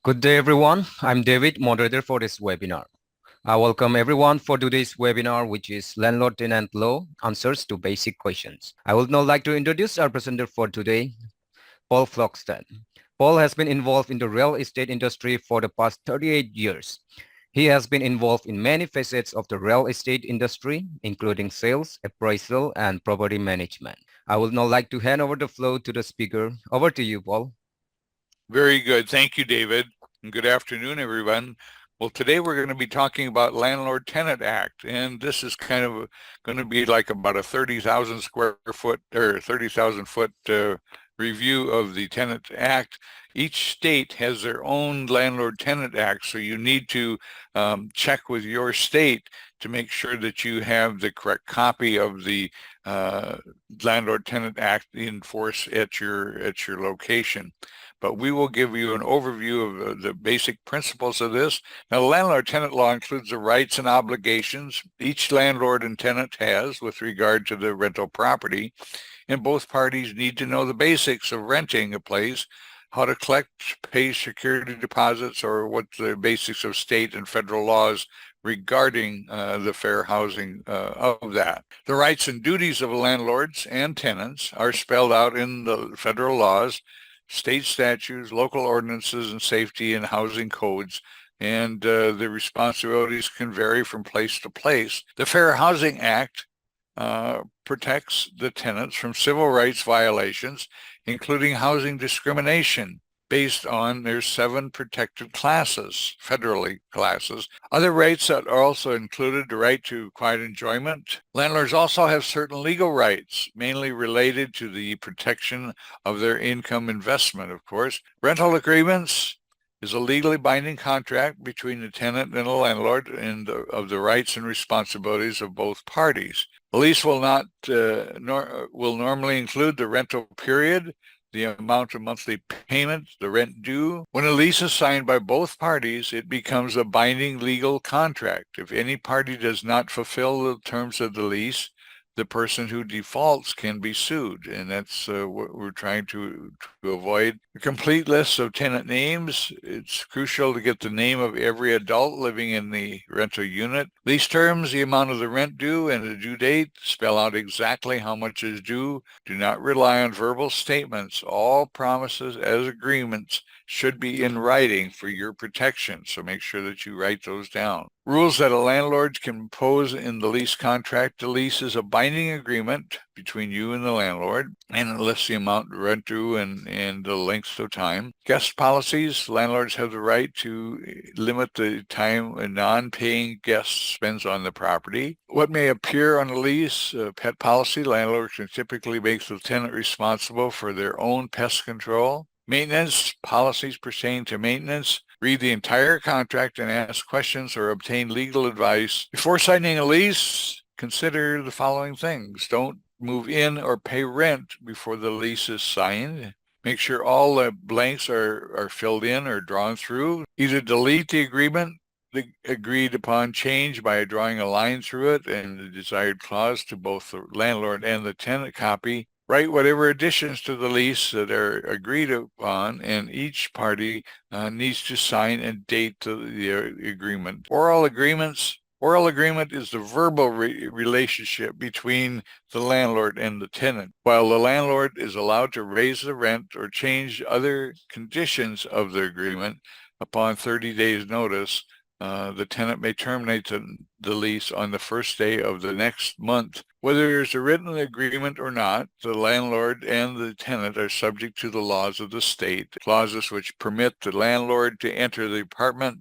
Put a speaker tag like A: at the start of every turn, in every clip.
A: Good day, everyone. I'm David, moderator for this webinar. I welcome everyone for today's webinar, which is Landlord Tenant Law Answers to Basic Questions. I would now like to introduce our presenter for today, Paul Flockstead. Paul has been involved in the real estate industry for the past 38 years. He has been involved in many facets of the real estate industry, including sales, appraisal, and property management. I would now like to hand over the floor to the speaker. Over to you, Paul.
B: Very good. Thank you, David. And good afternoon, everyone. Well, today we're going to be talking about Landlord Tenant Act, and this is kind of going to be like about a 30,000 square foot or 30,000 foot review of the Tenant Act. Each state has their own Landlord Tenant Act, so you need to check with your state to make sure that you have the correct copy of the Landlord Tenant Act in force at your location. But we will give you an overview of the basic principles of this. Now, the landlord-tenant law includes the rights and obligations each landlord and tenant has with regard to the rental property, and both parties need to know the basics of renting a place, how to collect, pay security deposits, or what the basics of state and federal laws regarding the fair housing of that. The rights and duties of landlords and tenants are spelled out in the federal laws, state statutes, local ordinances, and safety and housing codes, and the responsibilities can vary from place to place. The Fair Housing Act protects the tenants from civil rights violations, including housing discrimination, based on their 7 protected classes, federally classes. Other rights that are also included, the right to quiet enjoyment. Landlords also have certain legal rights, mainly related to the protection of their income investment, of course. Rental agreements is a legally binding contract between the tenant and the landlord and of the rights and responsibilities of both parties. A lease will normally include the rental period, the amount of monthly payment, the rent due. When a lease is signed by both parties, it becomes a binding legal contract. If any party does not fulfill the terms of the lease, the person who defaults can be sued, and that's what we're trying to avoid. A complete list of tenant names. It's crucial to get the name of every adult living in the rental unit. Lease terms, the amount of the rent due and the due date. Spell out exactly how much is due. Do not rely on verbal statements. All promises as agreements should be in writing for your protection, so make sure that you write those down. Rules that a landlord can impose in the lease contract. The lease is a binding agreement between you and the landlord, and it lists the amount of rent due and the length of time. Guest policies. Landlords have the right to limit the time a non-paying guest spends on the property. What may appear on a lease. Pet policy. Landlords can typically make the tenant responsible for their own pest control. Maintenance. Policies pertaining to maintenance. Read the entire contract and ask questions or obtain legal advice. Before signing a lease, consider the following things. Don't move in or pay rent before the lease is signed. Make sure all the blanks are filled in or drawn through. Either delete the agreement, the agreed upon change by drawing a line through it and the desired clause to both the landlord and the tenant copy. Write whatever additions to the lease that are agreed upon, and each party needs to sign and date the agreement. Oral agreements. Oral agreement is the verbal relationship between the landlord and the tenant. While the landlord is allowed to raise the rent or change other conditions of the agreement upon 30 days notice, the tenant may terminate the lease on the first day of the next month. Whether there's a written agreement or not, the landlord and the tenant are subject to the laws of the state, clauses which permit the landlord to enter the apartment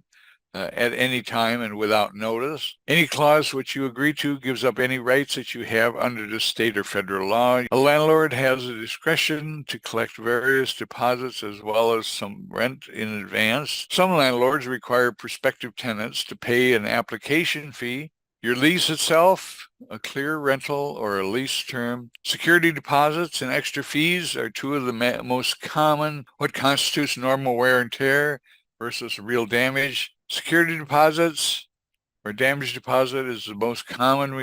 B: at any time and without notice. Any clause which you agree to gives up any rights that you have under the state or federal law. A landlord has the discretion to collect various deposits as well as some rent in advance. Some landlords require prospective tenants to pay an application fee. Your lease itself, a clear rental or a lease term. Security deposits and extra fees are two of the most common. What constitutes normal wear and tear versus real damage. Security deposits where damage deposit is the most common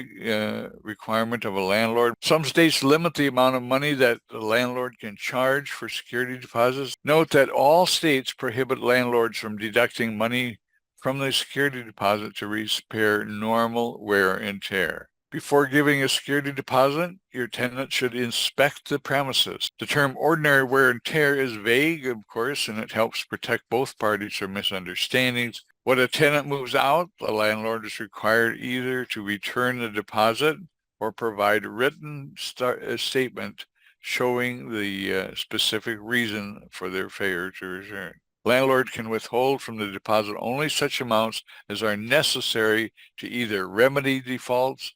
B: requirement of a landlord. Some states limit the amount of money that the landlord can charge for security deposits. Note that all states prohibit landlords from deducting money from the security deposit to repair normal wear and tear. Before giving a security deposit, your tenant should inspect the premises. The term ordinary wear and tear is vague, of course, and it helps protect both parties from misunderstandings. When a tenant moves out, the landlord is required either to return the deposit or provide a written statement showing the specific reason for their failure to return. Landlord can withhold from the deposit only such amounts as are necessary to either remedy defaults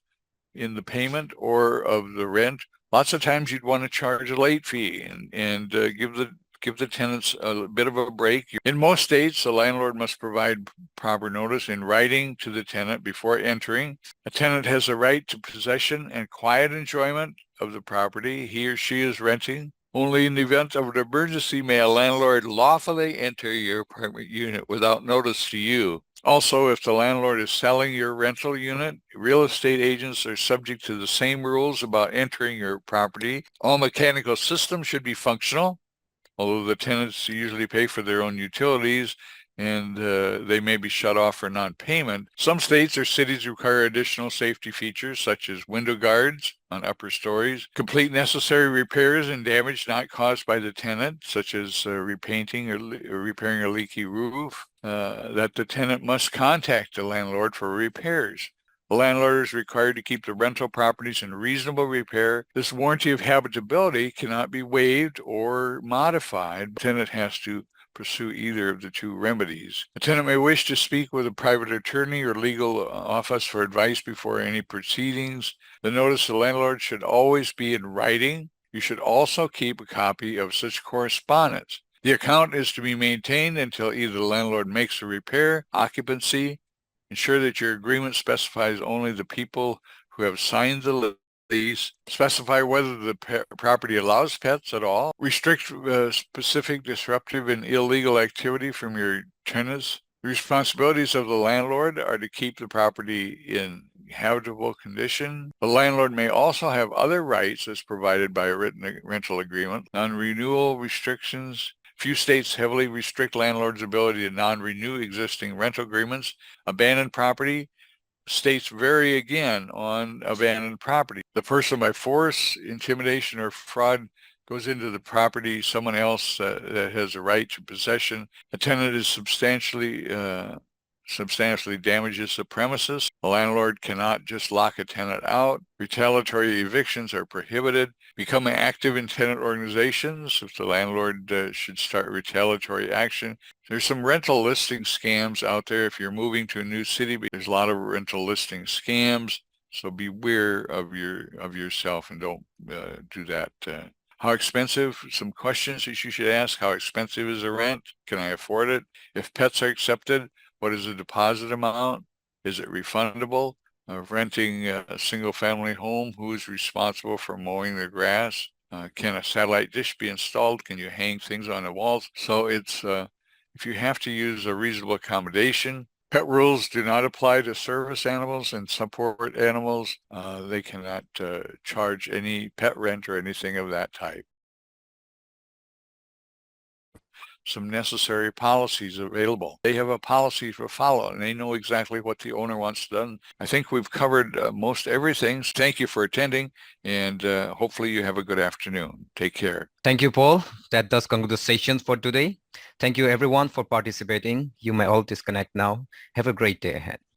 B: in the payment or of the rent. Lots of times you'd want to charge a late fee and give the tenants a bit of a break. In most states, the landlord must provide proper notice in writing to the tenant before entering. A tenant has a right to possession and quiet enjoyment of the property he or she is renting. Only in the event of an emergency may a landlord lawfully enter your apartment unit without notice to you. Also, if the landlord is selling your rental unit, real estate agents are subject to the same rules about entering your property. All mechanical systems should be functional, although the tenants usually pay for their own utilities and they may be shut off for non-payment. Some states or cities require additional safety features such as window guards on upper stories, complete necessary repairs and damage not caused by the tenant, such as repainting or repairing a leaky roof, that the tenant must contact the landlord for repairs. The landlord is required to keep the rental properties in reasonable repair. This warranty of habitability cannot be waived or modified. The tenant has to pursue either of the two remedies. A tenant may wish to speak with a private attorney or legal office for advice before any proceedings. The notice to the landlord should always be in writing. You should also keep a copy of such correspondence. The account is to be maintained until either the landlord makes a repair, occupancy. Ensure that your agreement specifies only the people who have signed the lease. Specify whether the property allows pets at all. Restrict specific disruptive and illegal activity from your tenants. The responsibilities of the landlord are to keep the property in habitable condition. The landlord may also have other rights as provided by a written rental agreement. Non-renewal restrictions. Few states heavily restrict landlords' ability to non-renew existing rental agreements. Abandoned property. States vary again on abandoned property. The person by force, intimidation, or fraud goes into the property, someone else that has a right to possession. A tenant is substantially damages the premises. The landlord cannot just lock a tenant out. Retaliatory evictions are prohibited. Become active in tenant organizations if the landlord should start retaliatory action. There's some rental listing scams out there. If you're moving to a new city, there's a lot of rental listing scams. So beware of yourself and don't do that. How expensive? Some questions that you should ask. How expensive is the rent? Can I afford it? If pets are accepted, what is the deposit amount? Is it refundable? Renting a single-family home, who is responsible for mowing the grass? Can a satellite dish be installed? Can you hang things on the walls? So it's if you have to use a reasonable accommodation. Pet rules do not apply to service animals and support animals. They cannot charge any pet rent or anything of that type. Some necessary policies available. They have a policy to follow, and they know exactly what the owner wants done. I think we've covered most everything. Thank you for attending, and hopefully you have a good afternoon. Take care.
A: Thank you, Paul. That does conclude the session for today. Thank you, everyone, for participating. You may all disconnect now. Have a great day ahead.